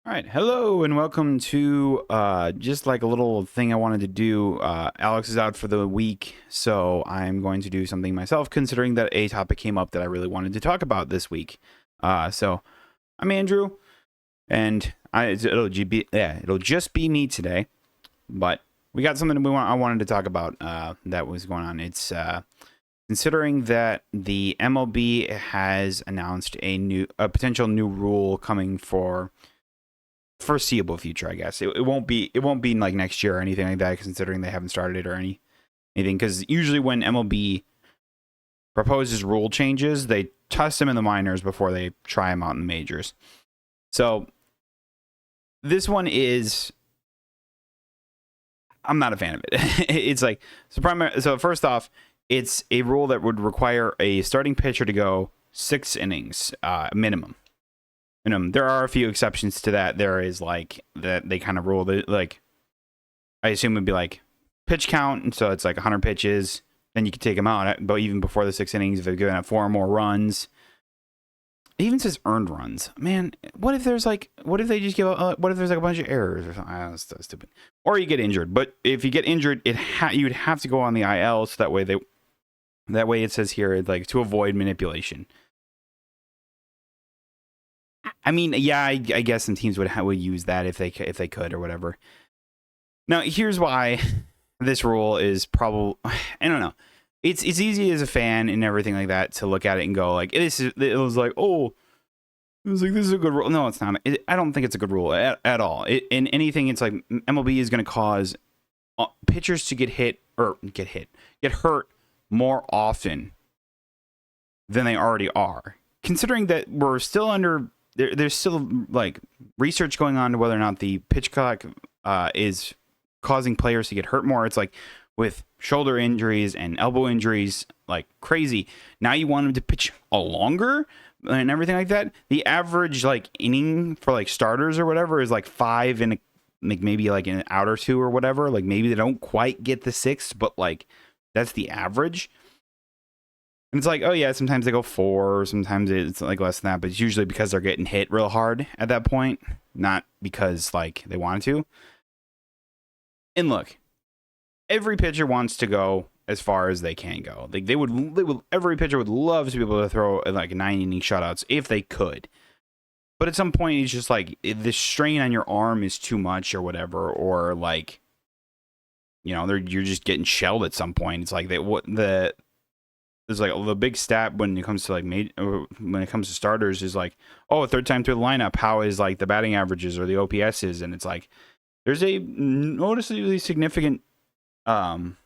All right, hello and welcome to just like a little thing I wanted to do. Alex is out for the week, so I'm going to do something myself, considering that a topic came up that I really wanted to talk about this week. So I'm Andrew, and it'll just be me today. But we got something I wanted to talk about that was going on. It's considering that the MLB has announced a potential new rule coming for foreseeable future, I guess. It won't be like next year or anything like that, considering they haven't started it or anything. Because usually when MLB proposes rule changes, they test them in the minors before they try them out in the majors. So this one is, I'm not a fan of it. It's like so first off, it's a rule that would require a starting pitcher to go 6 innings minimum. There are a few exceptions to that. There is like that they kind of rule that, like, I assume it'd be like pitch count, and so it's like 100 pitches, then you could take them out. But even before the 6 innings, if they're given up 4 or more runs, it even says earned runs. Man, what if they just give what if there's like a bunch of errors or something? That's stupid. Or you get injured. But if you get injured, you'd have to go on the IL, so that way it says here, like, to avoid manipulation. I mean, yeah, I guess some teams would use that if they could or whatever. Now, here's why this rule is probably, I don't know. It's easy as a fan and everything like that to look at it and go like, this is this is a good rule. No, it's not. I don't think it's a good rule at all. In anything, it's like MLB is going to cause pitchers to get hurt more often than they already are. Considering that we're still under, there's still like research going on to whether or not the pitch clock is causing players to get hurt more. It's like with shoulder injuries and elbow injuries, like crazy. Now you want them to pitch a longer and everything like that. The average like inning for like starters or whatever is like 5 and like maybe like an out or 2 or whatever. Like maybe they don't quite get the 6, but like that's the average. And it's like, oh yeah, sometimes they go 4, sometimes it's like less than that, but it's usually because they're getting hit real hard at that point, not because like they wanted to. And look, every pitcher wants to go as far as they can go. Like every pitcher would love to be able to throw like 9-inning shutouts if they could. But at some point, it's just like the strain on your arm is too much or whatever, or like, you're just getting shelled at some point. It's like there's like the big stat when it comes to like when it comes to starters is like, oh, a third time through the lineup, how is like the batting averages or the OPSs? And it's like there's a noticeably significant jump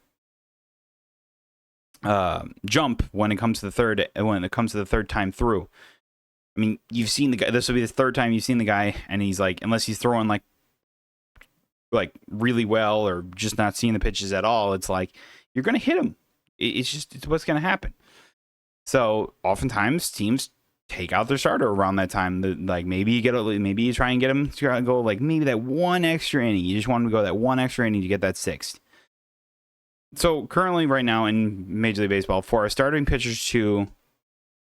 when it comes to the third time through. I mean, you've seen the guy. This will be the third time you've seen the guy, and he's like, unless he's throwing like really well or just not seeing the pitches at all, it's like you're gonna hit him. It's what's going to happen. So oftentimes teams take out their starter around that time. Like maybe you try and get them to go like maybe that one extra inning. You just want them to go that one extra inning to get that 6th. So currently, right now in Major League Baseball, for a starting pitcher to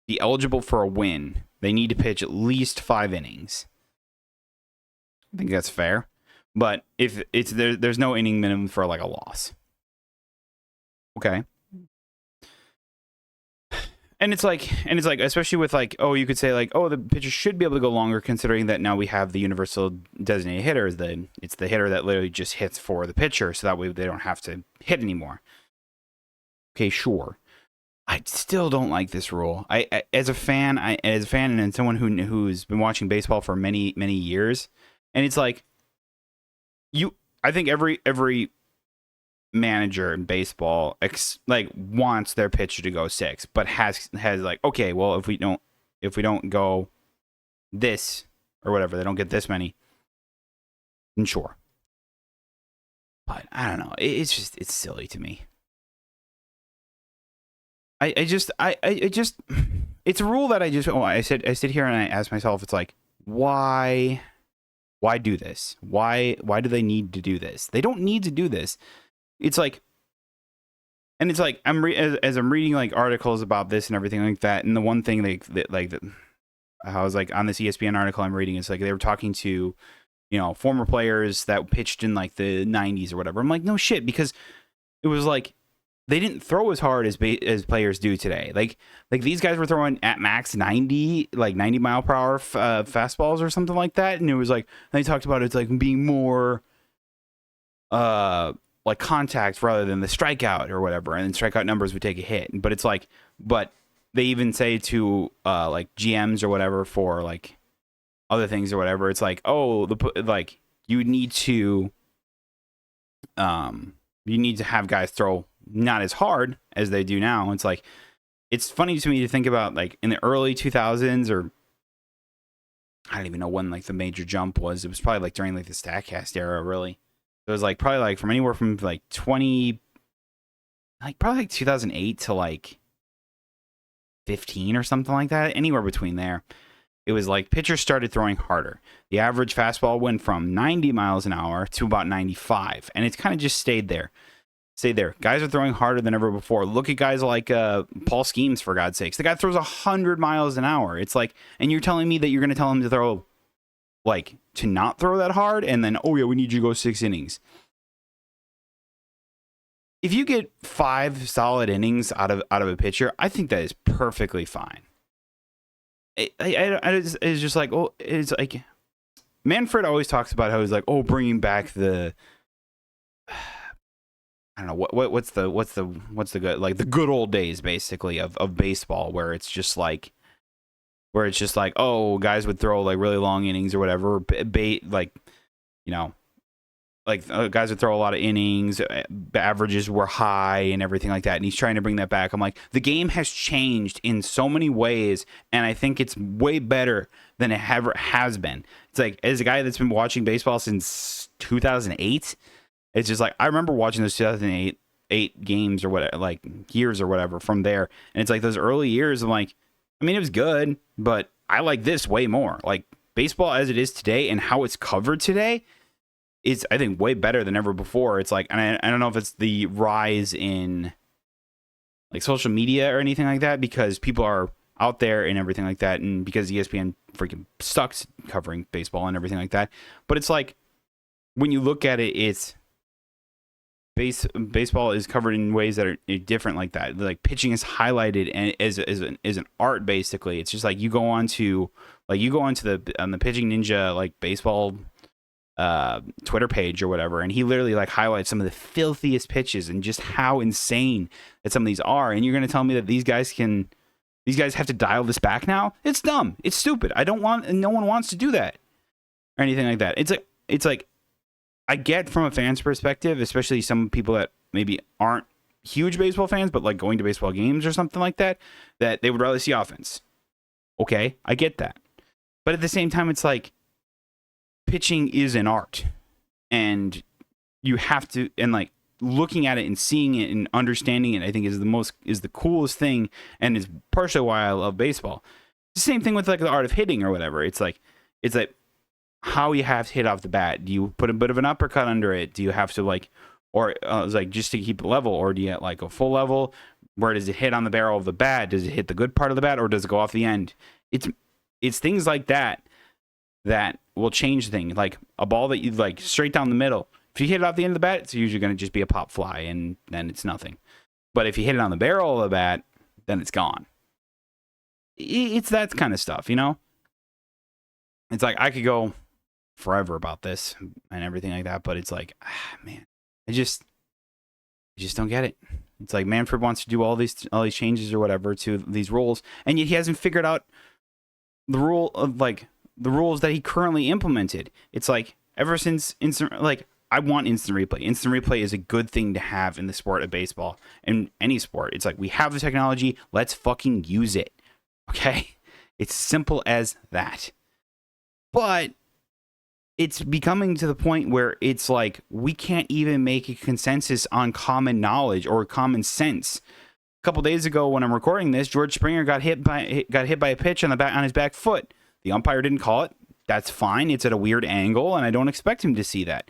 be eligible for a win, they need to pitch at least 5 innings. I think that's fair. But if there's no inning minimum for like a loss. Okay. And it's like, especially with like, oh, you could say like, oh, the pitcher should be able to go longer, considering that now we have the universal designated hitter. It's the hitter that literally just hits for the pitcher, so that way they don't have to hit anymore. Okay, sure. I still don't like this rule. I as a fan and someone who's been watching baseball for many years, and it's like, I think every manager in baseball wants their pitcher to go 6, but has like, okay, well, if we don't go this or whatever, they don't get this many, then sure. But I don't know, it's silly to me. I just it's a rule that I sit here and I ask myself, it's like, why do this? Why do they need to do this? They don't need to do this. It's like, and it's like as I'm reading like articles about this and everything like that, and the one thing I was like on this ESPN article I'm reading, it's like they were talking to former players that pitched in like the 90s or whatever. I'm like, no shit, because it was like they didn't throw as hard as players do today. Like these guys were throwing at max 90 mile per hour fastballs or something like that, and it was like they talked about it's like being more like contact rather than the strikeout or whatever, and then strikeout numbers would take a hit. But it's like, but they even say to like GMs or whatever for like other things or whatever, it's like, oh, like you need to have guys throw not as hard as they do now. It's like, it's funny to me to think about like in the early 2000s, or I don't even know when like the major jump was. It was probably like during like the StatCast era, really. It was like probably like from anywhere from like probably like 2008 to like 15 or something like that, anywhere between there. It was like pitchers started throwing harder. The average fastball went from 90 miles an hour to about 95, and it's kind of just stayed there. Guys are throwing harder than ever before. Look at guys like Paul Skeens, for God's sakes. The guy throws 100 miles an hour. It's like, and you're telling me that you're going to tell him to throw, like, to not throw that hard, and then, oh yeah, we need you to go 6 innings. If you get 5 solid innings out of a pitcher, I think that is perfectly fine. It's just like, oh, it's like Manfred always talks about how he's like, oh, bringing back the, I don't know what's the good, like the good old days basically of baseball, where it's just like, oh, guys would throw like really long innings or whatever, like, like guys would throw a lot of innings, averages were high and everything like that, and he's trying to bring that back. I'm like, the game has changed in so many ways, and I think it's way better than it ever has been. It's like, as a guy that's been watching baseball since 2008, it's just like, I remember watching those 2008 games or whatever, like years or whatever from there, and it's like those early years, I'm like, I mean, it was good, but I like this way more. Like, baseball as it is today and how it's covered today is, I think, way better than ever before. It's like, and I don't know if it's the rise in like social media or anything like that, because people are out there and everything like that, and because ESPN freaking sucks covering baseball and everything like that. But it's like, when you look at it, it's baseball is covered in ways that are different like that. Like, pitching is highlighted and is an art basically. It's just like you go on to the Pitching Ninja like baseball Twitter page or whatever, and he literally like highlights some of the filthiest pitches and just how insane that some of these are. And you're gonna tell me that these guys have to dial this back now? It's dumb. It's stupid. No one wants to do that or anything like that. It's like I get from a fan's perspective, especially some people that maybe aren't huge baseball fans, but like going to baseball games or something like that, that they would rather see offense. Okay, I get that. But at the same time, it's like, pitching is an art, and you have to, and like looking at it and seeing it and understanding it, I think is the coolest thing, and is partially why I love baseball. It's the same thing with like the art of hitting or whatever. It's like how you have to hit off the bat. Do you put a bit of an uppercut under it? Do you have to like, or it's like just to keep it level, or do you like a full level? Where does it hit on the barrel of the bat? Does it hit the good part of the bat, or does it go off the end? It's things like that will change things. Like a ball that you like straight down the middle, if you hit it off the end of the bat, it's usually going to just be a pop fly, and then it's nothing. But if you hit it on the barrel of the bat, then it's gone. It's that kind of stuff, It's like, I could go forever about this and everything like that, but it's like, man, I just don't get it. It's like Manfred wants to do all these changes or whatever to these rules, and yet he hasn't figured out the rule of like the rules that he currently implemented. It's like, ever since I want instant replay. Instant replay is a good thing to have in the sport of baseball and any sport. It's like, we have the technology, let's fucking use it. Okay? It's simple as that. But it's becoming to the point where it's like, we can't even make a consensus on common knowledge or common sense. A couple days ago, when I'm recording this, George Springer got hit by a pitch on his back foot. The umpire didn't call it. That's fine. It's at a weird angle, and I don't expect him to see that.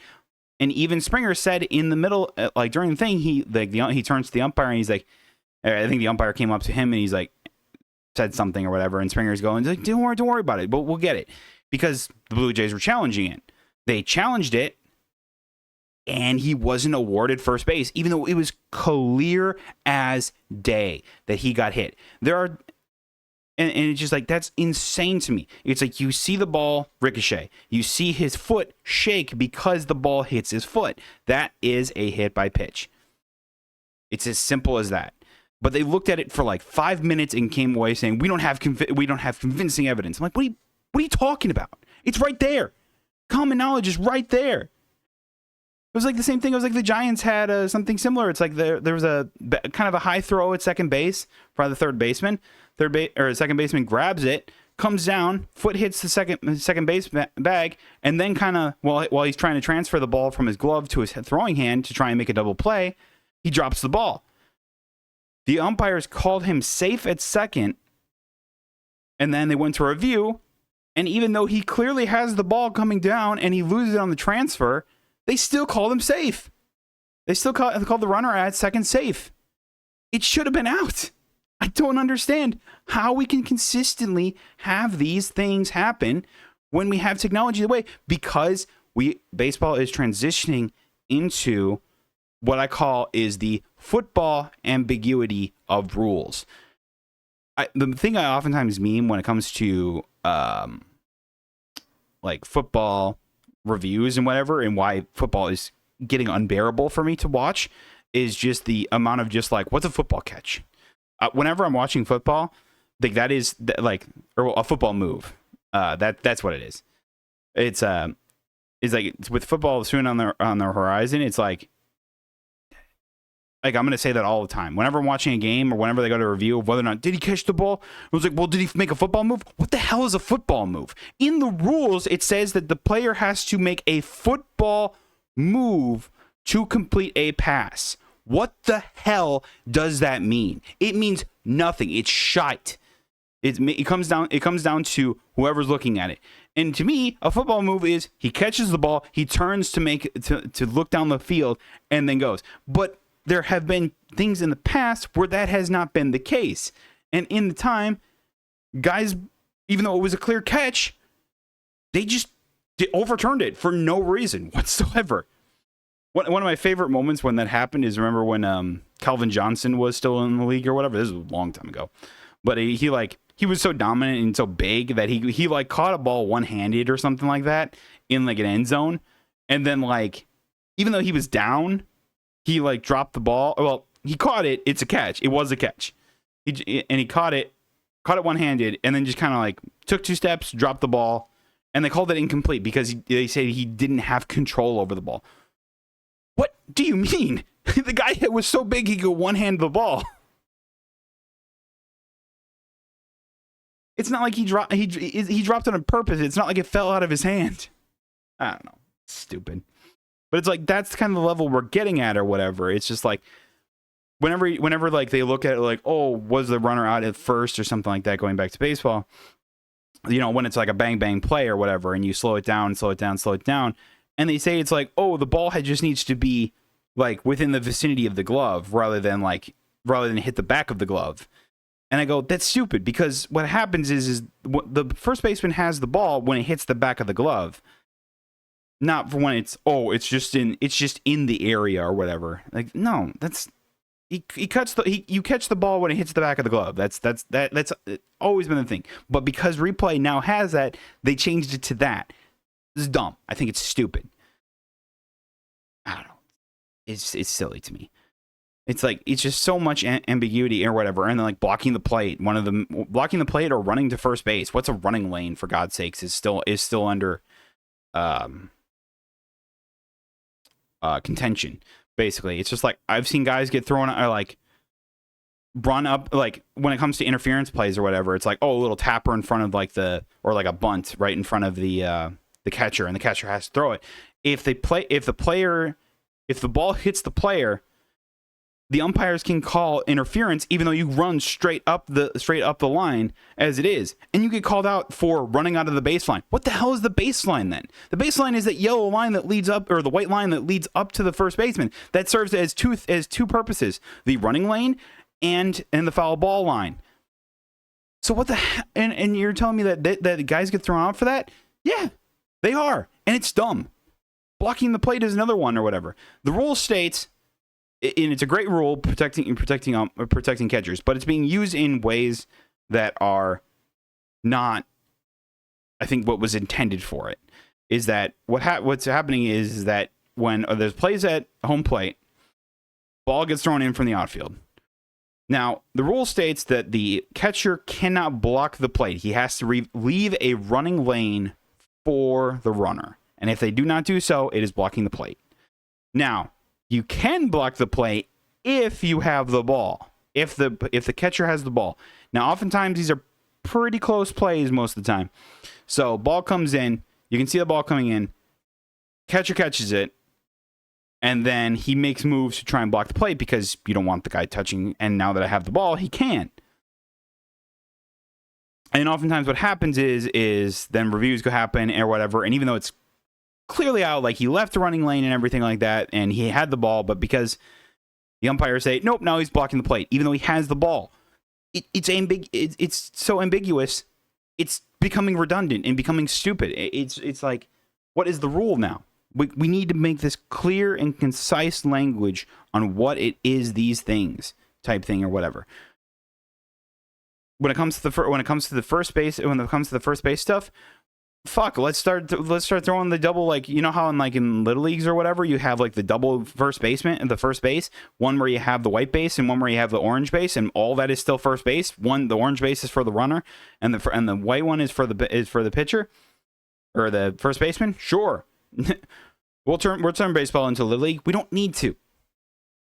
And even Springer said in the middle, like during the thing, he turns to the umpire and he's like, I think the umpire came up to him and he's like, said something or whatever, and Springer's going, like, don't worry about it, but we'll get it, because the Blue Jays were challenging it. They challenged it, and he wasn't awarded first base, even though it was clear as day that he got hit. There are, and it's just like, that's insane to me. It's like you see the ball ricochet. You see his foot shake because the ball hits his foot. That is a hit by pitch. It's as simple as that. But they looked at it for like 5 minutes and came away saying, we don't have convincing evidence. I'm like, what are you talking about? It's right there. Common knowledge is right there. It was like the same thing. It was like the Giants had something similar. It's like there was a kind of a high throw at second base by the third baseman. Second baseman grabs it, comes down, foot hits the second base bag, and then kind of while he's trying to transfer the ball from his glove to his throwing hand to try and make a double play, he drops the ball. The umpires called him safe at second, and then they went to review, and even though he clearly has the ball coming down and he loses it on the transfer, they still called him safe. They still called the runner at second safe. It should have been out. I don't understand how we can consistently have these things happen when we have technology the way, because baseball is transitioning into what I call is the football ambiguity of rules. The thing I oftentimes meme when it comes to like football reviews and whatever, and why football is getting unbearable for me to watch, is just the amount of just like, what's a football catch? Whenever I'm watching football, like that is like, or a football move. That's what it is. It's like with football soon on the horizon. It's like I'm going to say that all the time. Whenever I'm watching a game or whenever they go to review of whether or not, did he catch the ball? It was like, well, did he make a football move? What the hell is a football move? In the rules, it says that the player has to make a football move to complete a pass. What the hell does that mean? It means nothing. It's shite. It comes down to whoever's looking at it. And to me, a football move is he catches the ball, he turns to look down the field, and then goes. But there have been things in the past where that has not been the case. And in the time, guys, even though it was a clear catch, they overturned it for no reason whatsoever. One of my favorite moments when that happened is, remember when Calvin Johnson was still in the league or whatever? This was a long time ago. But he was so dominant and so big that he like caught a ball one-handed or something like that in like an end zone. And then like, even though he was down, he like dropped the ball. Well, he caught it. It's a catch. It was a catch. He caught it one-handed, and then just kind of like took 2 steps, dropped the ball, and they called it incomplete because they said he didn't have control over the ball. What do you mean? The guy was so big he could one-hand the ball. It's not like he dropped it on purpose. It's not like it fell out of his hand. I don't know. Stupid. But it's like, that's kind of the level we're getting at or whatever. It's just like, whenever like they look at it like, oh, was the runner out at first or something like that, going back to baseball, you know, when it's like a bang bang play or whatever, and you slow it down, and they say it's like, oh, the ball just needs to be like within the vicinity of the glove rather than hit the back of the glove. And I go, that's stupid, because what happens is the first baseman has the ball when it hits the back of the glove. Not for when it's just in the area or whatever. Like, no, that's you catch the ball when it hits the back of the glove. That's always been the thing. But because replay now has that, they changed it to that. This is dumb. I think it's stupid. I don't know. It's silly to me. It's like, it's just so much ambiguity or whatever. And then like blocking the plate, blocking the plate or running to first base. What's a running lane, for God's sakes, is still under contention. Basically, it's just like, I've seen guys get thrown or like run up, like when it comes to interference plays or whatever, it's like, oh, a little tapper in front of like or like a bunt right in front of the catcher, and the catcher has to throw it. If the ball hits the player, the umpires can call interference even though you run straight up the line as it is, and you get called out for running out of the baseline. What the hell is the baseline then? The baseline is that yellow line that leads up, or the white line that leads up to the first baseman. That serves as two purposes: the running lane and the foul ball line. So what the and you're telling me that guys get thrown out for that? Yeah, They are, and it's dumb. Blocking the plate is another one or whatever. The rule states, and it's a great rule protecting catchers, but it's being used in ways that are not, I think, what was intended for it. Is that what's happening is that when there's plays at home plate, ball gets thrown in from the outfield. Now, the rule states that the catcher cannot block the plate. He has to leave a running lane for the runner. And if they do not do so, it is blocking the plate. Now, you can block the plate if you have the ball. If the catcher has the ball. Now, oftentimes these are pretty close plays most of the time. So, ball comes in. You can see the ball coming in. Catcher catches it. And then he makes moves to try and block the plate because you don't want the guy touching. And now that I have the ball, he can. And oftentimes what happens is then reviews go happen or whatever. And even though it's clearly out, like he left the running lane and everything like that, and he had the ball, but because the umpires say, nope, now he's blocking the plate, even though he has the ball. It's so ambiguous. It's becoming redundant and becoming stupid. It's like, what is the rule now? We need to make this clear and concise language on what it is, these things type thing or whatever. When it comes to the first base stuff, fuck, let's start throwing the double, like, you know how in little leagues or whatever you have like the double first baseman and the first base, one where you have the white base and one where you have the orange base, and all that is still first base. The orange base is for the runner and the white one is for the pitcher or the first baseman. Sure. We'll turn baseball into Little League. We don't need to.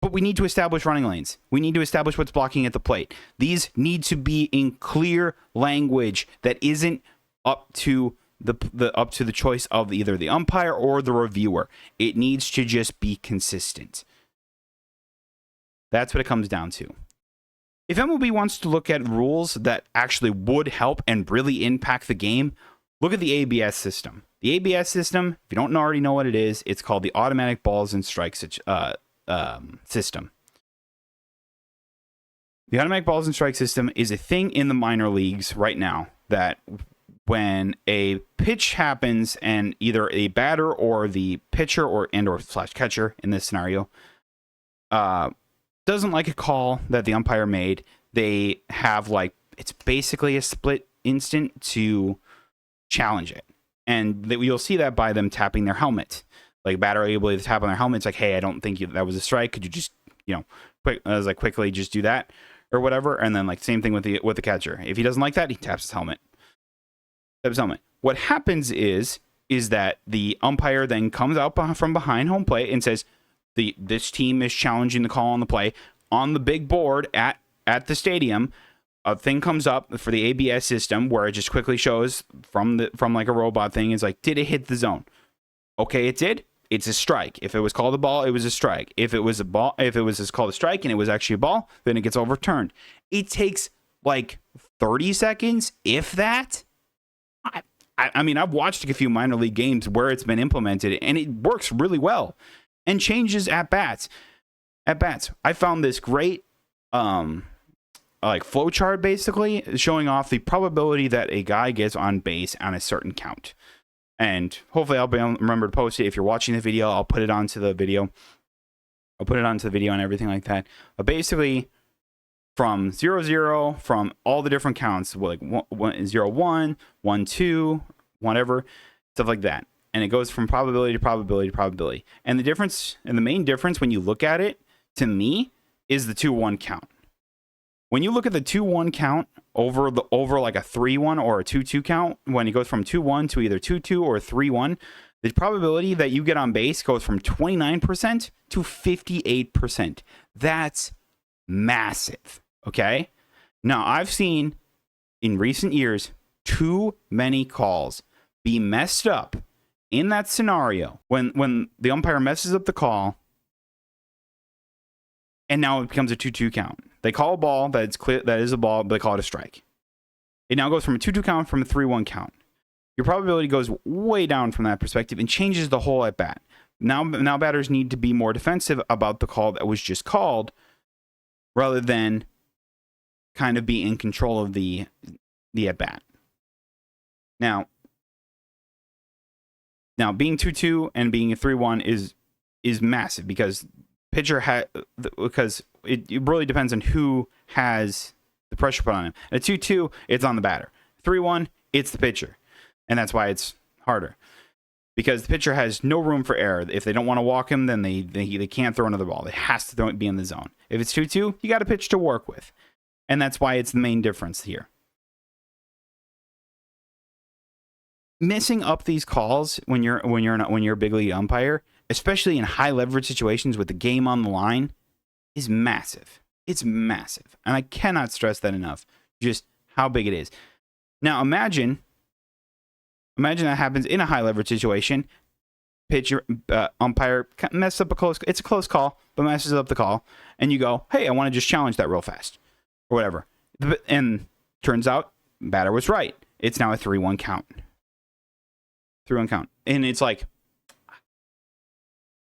But we need to establish running lanes. We need to establish what's blocking at the plate. These need to be in clear language that isn't up to the choice of either the umpire or the reviewer. It needs to just be consistent. That's what it comes down to. If MLB wants to look at rules that actually would help and really impact the game, look at the ABS system. The ABS system, if you don't already know what it is, it's called the Automatic Balls and Strikes system. The Automatic Balls and Strike system is a thing in the minor leagues right now that when a pitch happens and either a batter or the pitcher or / catcher in this scenario doesn't like a call that the umpire made, they have it's basically a split instant to challenge it. And you'll see that by them tapping their helmet. Like, batter able to tap on their helmet. It's like, hey, I don't think that was a strike. Could you just, quickly just do that or whatever? And then same thing with the catcher. If he doesn't like that, he taps his helmet. What happens is that the umpire then comes out from behind home plate and says, this team is challenging the call on the play. On the big board at the stadium, a thing comes up for the ABS system where it just quickly shows from a robot thing. It's like, did it hit the zone? Okay, it did. It's a strike. If it was called a ball, it was a strike. If it was called a strike and it was actually a ball, then it gets overturned. It takes 30 seconds, if that. I mean, I've watched a few minor league games where it's been implemented, and it works really well and changes at bats. I found this great flow chart, basically showing off the probability that a guy gets on base on a certain count. And hopefully I'll remember to post it. If you're watching the video, I'll put it onto the video. And everything like that. But basically, from 0-0, from all the different counts, 0-1, 1-2, whatever, stuff like that. And it goes from probability to probability to probability. And the main difference when you look at it, to me, is the 2-1 count. When you look at the 2-1 count over a 3-1 or a 2-2 count, when it goes from 2-1 to either 2-2 or 3-1, the probability that you get on base goes from 29% to 58%. That's massive, okay? Now, I've seen in recent years too many calls be messed up in that scenario when the umpire messes up the call, and now it becomes a 2-2 count. They call a ball that is a ball, but they call it a strike. It now goes from a 2-2 count from a 3-1 count. Your probability goes way down from that perspective and changes the whole at bat. Now batters need to be more defensive about the call that was just called, rather than kind of be in control of the at bat. Now, Now, being 2-2 and being a 3-1 is massive because because it really depends on who has the pressure put on him. At 2-2, it's on the batter. 3-1, it's the pitcher. And that's why it's harder. Because the pitcher has no room for error. If they don't want to walk him, then they can't throw another ball. It has to be in the zone. If it's 2-2, you got a pitch to work with. And that's why it's the main difference here. Messing up these calls when you're a big league umpire, especially in high leverage situations with the game on the line, is massive. It's massive. And I cannot stress that enough, just how big it is. Now imagine that happens in a high leverage situation. Pitcher, umpire messes up it's a close call, but messes up the call. And you go, hey, I want to just challenge that real fast. Or whatever. And turns out, batter was right. It's now a 3-1 count. 3-1 count. And it's like,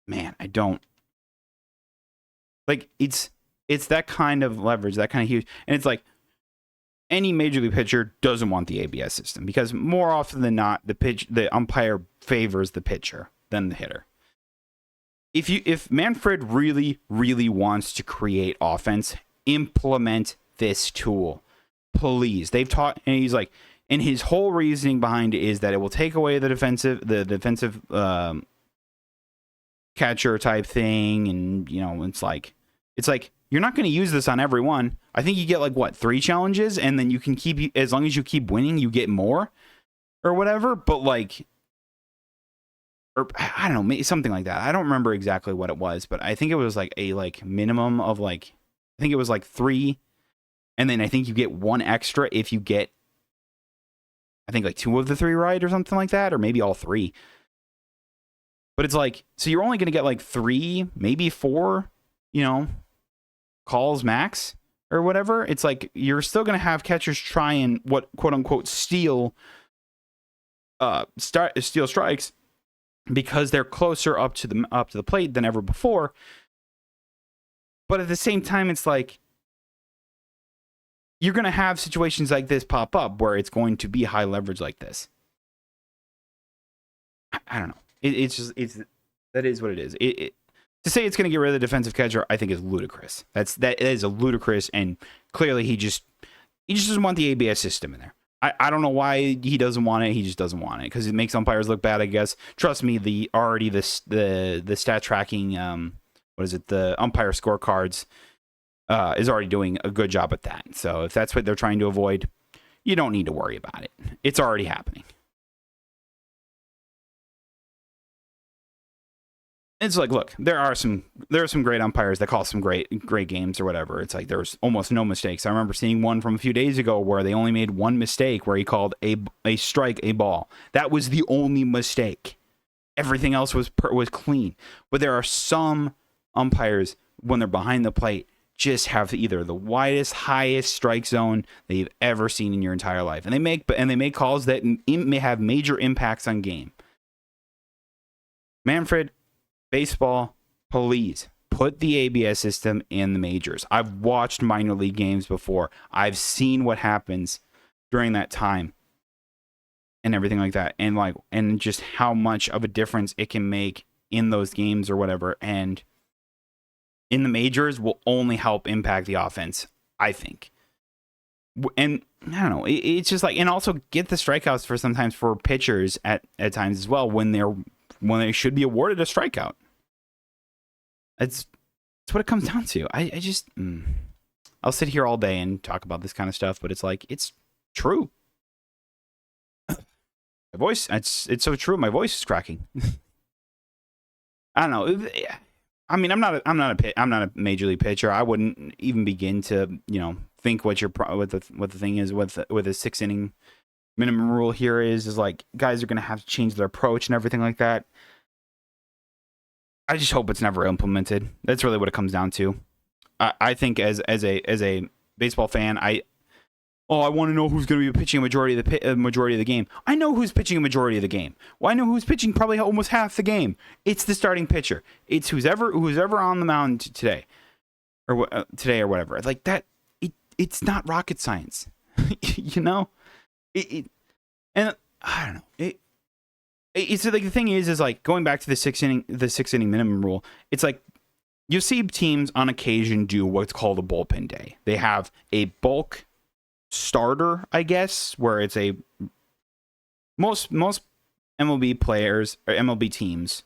man, I don't. Like, it's that kind of leverage, that kind of huge. And it's like, any major league pitcher doesn't want the ABS system because more often than not, the umpire favors the pitcher than the hitter. If Manfred really, really wants to create offense, implement this tool, please. They've taught, and he's like, and his whole reasoning behind it is that it will take away the defensive catcher type thing, and it's like you're not going to use this on every one. I think you get like 3 challenges, and then you can keep, as long as you keep winning, you get more or whatever. But or I don't know, something like that. I don't remember exactly what it was, but I think it was like a minimum of I think it was 3, and then I think you get 1 extra if you get, I think 2 of the 3 right or something like that, or maybe all 3. But it's so you're only going to get 3, maybe 4, calls max or whatever. It's you're still going to have catchers try and what quote unquote steal strikes because they're closer up to the plate than ever before. But at the same time, it's you're going to have situations like this pop up where it's going to be high leverage like this. I don't know. That is what it is. To say it's going to get rid of the defensive catcher, I think is ludicrous. That is a ludicrous, and clearly he just doesn't want the ABS system in there. I don't know why he doesn't want it. He just doesn't want it because it makes umpires look bad, I guess. Trust me, the stat tracking, the umpire scorecards is already doing a good job at that. So if that's what they're trying to avoid, you don't need to worry about it. It's already happening. It's look, there are some great umpires that call some great games or whatever. It's there's almost no mistakes. I remember seeing one from a few days ago where they only made 1 mistake where he called a strike a ball. That was the only mistake. Everything else was clean. But there are some umpires when they're behind the plate just have either the widest, highest strike zone that you've ever seen in your entire life, and they make calls that may have major impacts on game. Manfred, baseball, please put the ABS system in the majors. I've watched minor league games before. I've seen what happens during that time and everything like that, and just how much of a difference it can make in those games or whatever. And in the majors will only help impact the offense, I think. And I don't know, it's just and also get the strikeouts for pitchers at times as well when they should be awarded a strikeout. That's what it comes down to. I just I'll sit here all day and talk about this kind of stuff, but it's it's true. My voice, it's so true. My voice is cracking. I don't know. I mean, I'm not a major league pitcher. I wouldn't even begin to think what the thing is with a 6-inning minimum rule here is guys are going to have to change their approach and everything like that. I just hope it's never implemented. That's really what it comes down to. I think as a baseball fan, I want to know who's going to be pitching a majority of the game. I know who's pitching a majority of the game. Well, I know who's pitching probably almost half the game. It's the starting pitcher. It's who's ever on the mound today, or whatever. Like that. It's not rocket science, and I don't know. It's like the thing is like going back to the six inning minimum rule. It's like you see teams on occasion do what's called a bullpen day. They have a bulk starter, I guess, where it's a most MLB players or MLB teams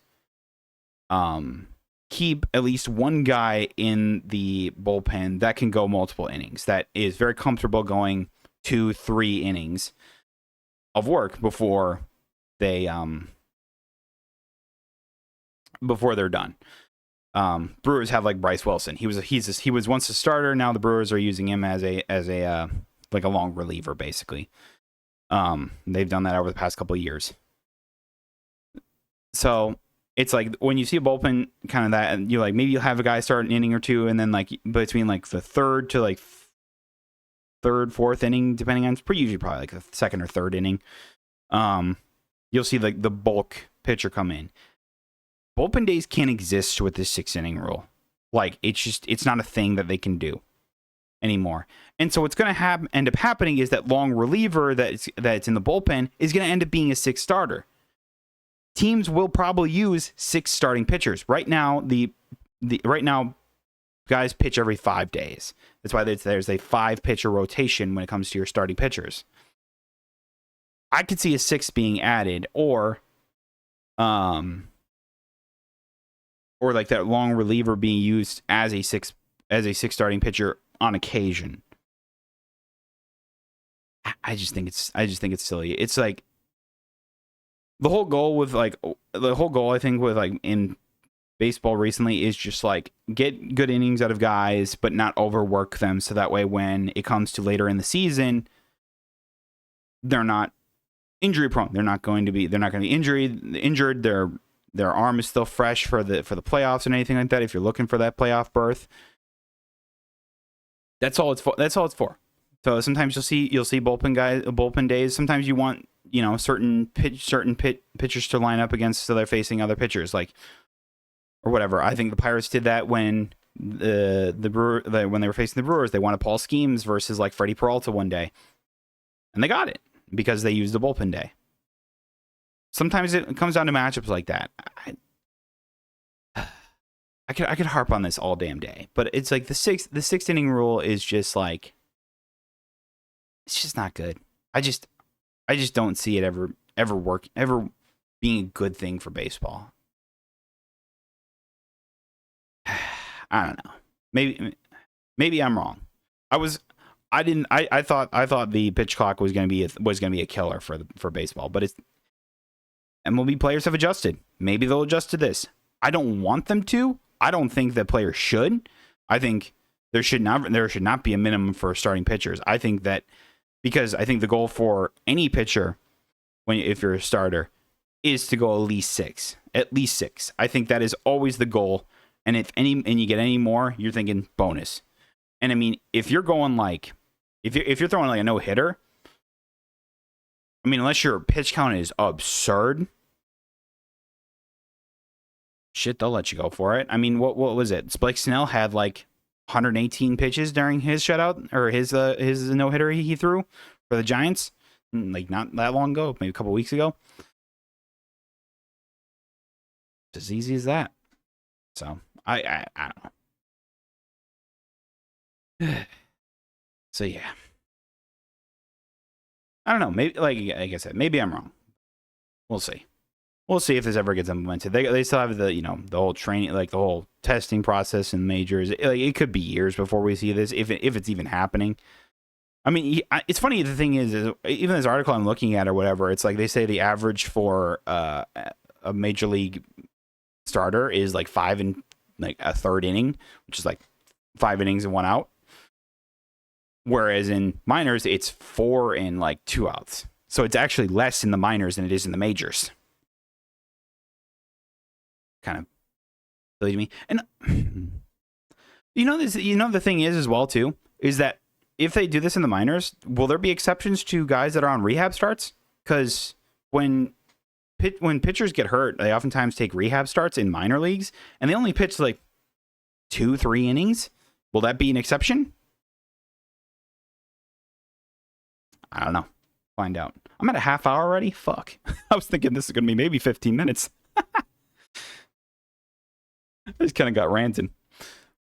keep at least one guy in the bullpen that can go multiple innings, that is very comfortable going 2-3 innings of work before they're done. Brewers have like Bryce Wilson. He was once a starter. Now the Brewers are using him as a like a long reliever, basically. They've done that over the past couple of years. So it's like when you see a bullpen kind of that, and you like maybe you'll have a guy start an inning or two, and then like between like the third to like third, fourth inning, depending on, it's pretty usually probably like the second or third inning, you'll see like the bulk pitcher come in. Bullpen days can't exist with this 6 inning rule. Like it's not a thing that they can do anymore. And so what's going to end up happening is that long reliever that's in the bullpen is going to end up being a 6 starter. Teams will probably use 6 starting pitchers. Right now, right now, guys pitch every 5 days. That's why there's a 5 pitcher rotation when it comes to your starting pitchers. I could see a 6th being added, or like that long reliever being used as a 6 starting pitcher on occasion. I just think it's silly. It's like the whole goal I think with like in baseball recently is just like get good innings out of guys, but not overwork them, so that way when it comes to later in the season, they're not injury prone. They're not going to be injured. Their arm is still fresh for the playoffs and anything like that. If you're looking for that playoff berth, that's all it's for. So sometimes you'll see bullpen days. Sometimes you want certain pitchers to line up against, so they're facing other pitchers, like or whatever. I think the Pirates did that when when they were facing the Brewers. They wanted Paul Skeens versus like Freddie Peralta one day, and they got it because they used the bullpen day. Sometimes it comes down to matchups like that. I could harp on this all damn day, but it's like the sixth inning rule is just like, it's just not good. I just don't see it ever being a good thing for baseball. I don't know. Maybe I'm wrong. I thought the pitch clock was going to be a killer for baseball, but it's MLB players have adjusted. Maybe they'll adjust to this. I don't want them to. I don't think that players should. I think there should not be a minimum for starting pitchers. I think that because I think the goal for any pitcher, if you're a starter, is to go at least six. At least 6. I think that is always the goal. And if you get any more, you're thinking bonus. And I mean, if you're going like, if you're throwing like a no hitter, I mean, unless your pitch count is absurd, shit, they'll let you go for it. I mean, what was it? Blake Snell had like 118 pitches during his shutout, or his no hitter he threw for the Giants, like not that long ago, maybe a couple weeks ago. It's as easy as that. So I don't know. So yeah, I don't know. Maybe like I said, maybe I'm wrong. We'll see. We'll see if this ever gets implemented. They still have the whole training, like the whole testing process in majors. It could be years before we see this, if it's even happening. I mean, it's funny. The thing is even this article I'm looking at or whatever, it's like they say the average for a major league starter is like 5 and like a third inning, which is like 5 innings and 1 out. Whereas in minors, it's 4 and like 2 outs. So it's actually less in the minors than it is in the majors. Kind of silly to me. And the thing is as well too, is that if they do this in the minors, will there be exceptions to guys that are on rehab starts? Because when pitchers get hurt, they oftentimes take rehab starts in minor leagues, and they only pitch like 2-3 innings. Will that be an exception? I don't know. find out. I'm at a half hour already? Fuck. I was thinking this is going to be maybe 15 minutes. I just kind of got ranting.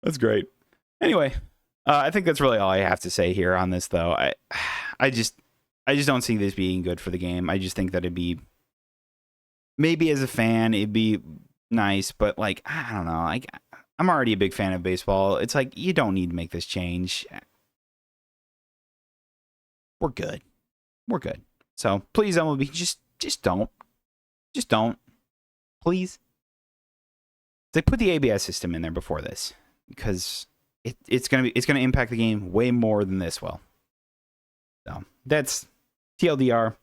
That's great. Anyway, I think that's really all I have to say here on this, though. I just don't see this being good for the game. I just think that it'd be, maybe as a fan, it'd be nice, but like, I don't know. Like, I'm already a big fan of baseball. It's like, you don't need to make this change. We're good. We're good. So please, MLB, just don't. Just don't. Please. They put the ABS system in there before this, because it's gonna impact the game way more than this will. So that's TLDR.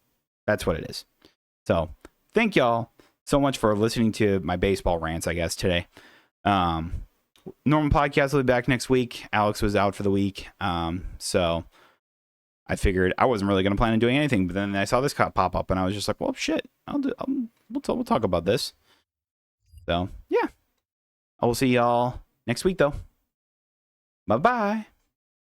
That's what it is. So thank y'all so much for listening to my baseball rants, I guess, today. Normal podcast will be back next week. Alex was out for the week. So I figured I wasn't really going to plan on doing anything, but then I saw this pop up and I was just like, well, shit, we'll talk about this. So yeah, I will see y'all next week though. Bye-bye.